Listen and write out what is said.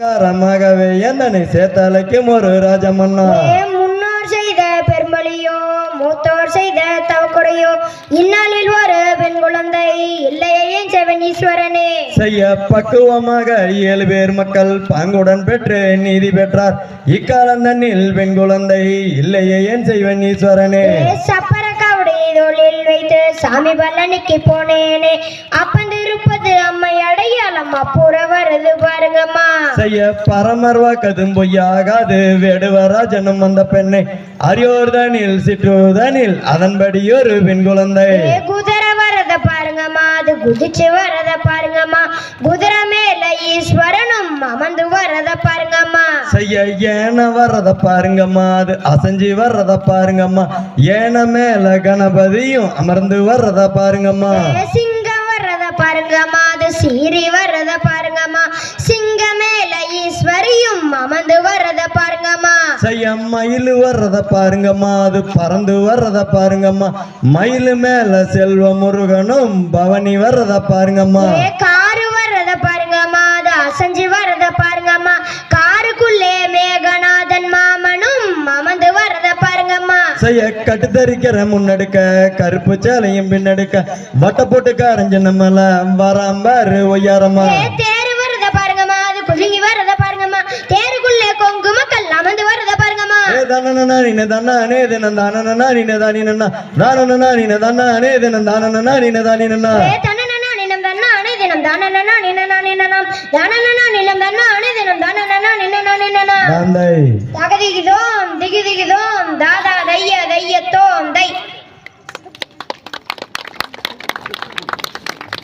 காரமாகவே என்னை சேத்தலைக்கும் ஒரு ராஜமன்னா முன்னோர் செய்த பெருமொழியோ மூத்தோர் செய்த தவக்குறையோ இந்நாளில் ஒரு பெண் குழந்தை இல்லையே செவனீஸ்வரனே செய்ய பக்குவமாக 7 பேர் மக்கள் பாங்குடன் பெற்று நீதி பெற்றார். இக்காலம் தன்னில் பெண் குழந்தை இல்லையே என் செய்வனீஸ்வரனே. சப்பரக்காவுடைய தோளில் வைத்து சாமி பல்லனுக்கு போனேனே அப்பந்திருப்பது அம்மை அடையாளம் அப்புற வருது பாருங்கம்மா. செய்ய பரமர்வா கதும் பொய்யாகாது வேடுவராஜனும் அந்த பெண்ணை அரியோர்தனில் சிற்றுதனில் அதன்படி ஒரு பெண் குழந்தை குதிரை வரத பாருங்கம்மா அது குதிச்சு வரத பாருங்கம்மா குதிரை மேல ஈஸ்வரனும் அமர்ந்து வரத பாருங்கம்மா. செய்ய ஏன வர்றத பாருங்கம்மா அது அசைஞ்சு வர்றத பாருங்கம்மா ஏன மேல கணபதியும் அமர்ந்து வர்றத பாருங்கம்மா. சிங்கம் வர்றத பாருங்கம்மா அது சீறி வர்றத பாருங்கம்மா சிங்க மேல ஈஸ்வரியும் அமர்ந்து வர்றத பாருங்கம்மா. செய்ய மயில் வர்றத பாருங்கம்மா அது பறந்து வர்றத பாருங்கம்மா மயில் மேல செல்வ முருகனும் பவனி வர்றத பாருங்கம்மா. காரு வர்றத பாருங்கம்மா அது அசைஞ்சு வர்றத பாருங்கம்மா காருக்குள்ளே மேகநாதன் மாமனும் அமர்ந்து வர்றத பாருங்கம்மா. செய்ய கட்டுத்தரிக்கிற முன்னெடுக்க கருப்பு சேலையும் பின்னெடுக்க வட்ட போட்டு கரைஞ்ச நம்மள வராம்பாரு ஒய்யாரம்மா. தேரு வர்றத பாருங்கம்மா அது குலுங்கி வர்றத பாருங்கம்மா தேருக்குள்ளே கொங்கு மக்கள் அமர்ந்து வர்றத பாருங்கம்மா. தகதிகிதோம் திகிதிகிதோம் தாதா தைய தையத்தோம் தை